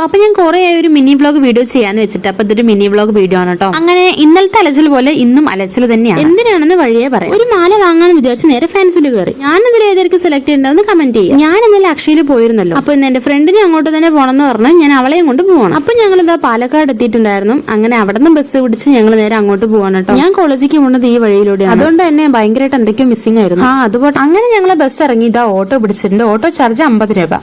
അപ്പൊ ഞാൻ കുറെ ഒരു മിനി വ്ലോഗ് വീഡിയോ ചെയ്യാന്ന് വെച്ചിട്ട് അപ്പൊ ഇതൊരു മിനി വ്ലോഗ് വീഡിയോ ആണ് കേട്ടോ. അങ്ങനെ ഇന്നലത്തെ അലച്ചിൽ പോലെ ഇന്നും അലച്ചിൽ തന്നെയാണ്. എന്തിനാണെന്ന് വഴിയെ പറയാം. ഒരു മാല വാങ്ങാന്ന് വിചാരിച്ച് നേരെ ഫാൻസിൽ കയറി. ഞാൻ ഇതിൽ ഏതായിരിക്കും സെലക്ട് ചെയ്യേണ്ടതെന്ന് കമന്റ് ചെയ്യാം. ഞാൻ ഇന്നലെ അക്ഷയിൽ പോയിരുന്നല്ലോ. അപ്പൊ ഇന്ന് എന്റെ ഫ്രണ്ടിനെ അങ്ങോട്ട് തന്നെ പോകണമെന്ന് പറഞ്ഞാൽ ഞാൻ അവളെയും കൊണ്ട് പോകണം. അപ്പൊ ഞങ്ങൾ ഇതാ പാലക്കാട് എത്തിയിട്ടുണ്ടായിരുന്നു. അങ്ങനെ അവിടെ നിന്ന് ബസ് പിടിച്ച് ഞങ്ങൾ നേരെ അങ്ങോട്ട് പോവാണ് കേട്ടോ. ഞാൻ കോളേജിലേക്ക് പോകുന്നത് ഈ വഴിയിലൂടെയാണ്. അതുകൊണ്ട് തന്നെ ഭയങ്കരമായിട്ട് എന്തൊക്കെയോ മിസ്സിംഗ് ആയിരുന്നു. അതുപോലെ അങ്ങനെ ഞങ്ങളെ ബസ് ഇറങ്ങി ഇതാ ഓട്ടോ പിടിച്ചിട്ടുണ്ട്. ഓട്ടോ ചാർജ് 50 രൂപ.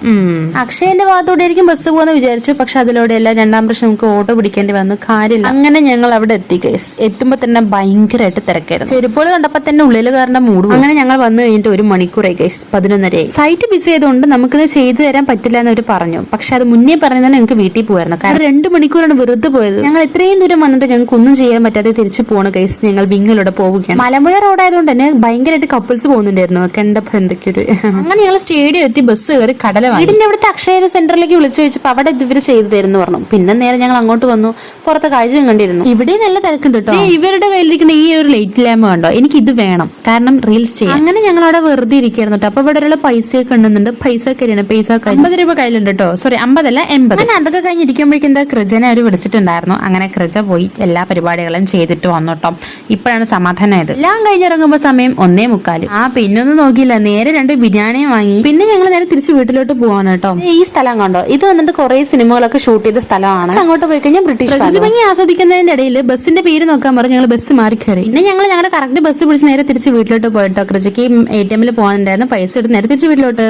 അക്ഷയന്റെ ഭാഗത്തൂടെ ആയിരിക്കും ബസ് പോകുന്ന വിചാരിച്ചു. പക്ഷെ അതിലൂടെ എല്ലാം രണ്ടാം പ്രശ്നം നമുക്ക് ഓട്ടോ പിടിക്കേണ്ടി വന്നു. കാര്യമില്ല. അങ്ങനെ ഞങ്ങൾ അവിടെ എത്തി ഗൈസ്. എത്തുമ്പോ തന്നെ ഭയങ്കരമായിട്ട് തിരക്കായിരുന്നു. ചെരുപ്പുകൾ കണ്ടപ്പോ തന്നെ ഉള്ളിൽ കാരണം മൂടും. അങ്ങനെ ഞങ്ങൾ വന്നു കഴിഞ്ഞിട്ട് 1 മണിക്കൂറായി ഗൈസ്. 11:30. സൈറ്റ് ബിസി ആയതുകൊണ്ട് നമുക്കിത് ചെയ്തു തരാൻ പറ്റില്ല എന്ന് അവർ പറഞ്ഞു. പക്ഷെ അത് മുന്നേ പറഞ്ഞാൽ ഞങ്ങൾക്ക് വീട്ടിൽ പോയിരുന്നു. കാരണം 2 മണിക്കൂറാണ് വെറുതെ പോയത്. ഞങ്ങൾ ഇത്രയും ദൂരം വന്നിട്ട് ഞങ്ങൾക്ക് ഒന്നും ചെയ്യാൻ പറ്റാതെ തിരിച്ചു പോണ ഗൈസ്. ഞങ്ങൾ വിങ്ങിലൂടെ പോവുകയാണ്. മലമ്പുഴ റോഡായതുകൊണ്ട് തന്നെ ഭയങ്കരമായിട്ട് കപ്പിൾസ് പോകുന്നുണ്ടായിരുന്നു. കണ്ടപ്പോ എന്തൊക്കെയൊരു അങ്ങനെ ഞങ്ങൾ സ്റ്റേഡിയം എത്തി ബസ് കയറി കടല വീടിന്റെ അവിടുത്തെ അക്ഷയ സെന്ററിലേക്ക് വിളിച്ചു ചോദിച്ചപ്പോൾ അവിടെ ഇവര് ചെയ്തു തരുന്നു പറഞ്ഞു. പിന്നെ നേരെ ഞങ്ങൾ അങ്ങോട്ട് വന്നു. പുറത്തെ കാഴ്ചയും കണ്ടിരുന്നു. ഇവിടെ നല്ല തിരക്കുണ്ട് കേട്ടോ. ഇവരുടെ കയ്യിലിരിക്കുന്ന ഈ ഒരു ലൈറ്റ് ലാമ്പ് കണ്ടോ, എനിക്ക് ഇത് വേണം. കാരണം റീൽസ് ചെയ്യാം. അങ്ങനെ ഞങ്ങൾ അവിടെ വെറുതെ ഇരിക്കുന്നു. അപ്പൊ ഇവിടെ ഒരാൾ പൈസയൊക്കെ ഉണ്ടെന്നുണ്ട്. പൈസ 50 രൂപ കയ്യിലുണ്ട് കേട്ടോ. സോറി 50 അല്ല 80. അങ്ങനെ അതൊക്കെ കഴിഞ്ഞിരിക്കുമ്പോഴേക്കും എന്താ കൃജനെ അവർ വിളിച്ചിട്ടുണ്ടായിരുന്നു. അങ്ങനെ കൃജ പോയി എല്ലാ പരിപാടികളും ചെയ്തിട്ട് വന്നോട്ടോ. ഇപ്പോഴാണ് സമാധാനമായത്. എല്ലാം കഴിഞ്ഞിറങ്ങുമ്പോ സമയം 1:45. പിന്നൊന്നും നോക്കിയില്ല. നേരെ 2 ബിരിയാണിയും വാങ്ങി. പിന്നെ ഞങ്ങൾ നേരെ തിരിച്ച് വീട്ടിലോട്ട് പോവാണ് കേട്ടോ. ഈ സ്ഥലം കണ്ടോ, ഇത് വന്നിട്ട് കുറെ സിനിമകളൊക്കെ ഷൂട്ട് ചെയ്ത സ്ഥലമാണ്. അങ്ങോട്ട് പോയി കഴിഞ്ഞാൽ ബ്രിട്ടീഷ് ഭംഗി ആസ്വദിക്കുന്നതിന്റെ ഇടയിൽ ബസ്സിന്റെ പേര് നോക്കാൻ പറഞ്ഞ് ഞങ്ങൾ ബസ് മാറി കയറി. പിന്നെ ഞങ്ങൾ ഞങ്ങളുടെ കറക്റ്റ് ബസ് പിടിച്ച് നേരെ തിരിച്ച് വീട്ടിലോട്ട് പോയിട്ടോ. കൃജിക്ക് ATM പോകാനുണ്ടായിരുന്നു. പൈസ എടുത്ത് നേരെ തിരിച്ച് വീട്ടിലോട്ട്.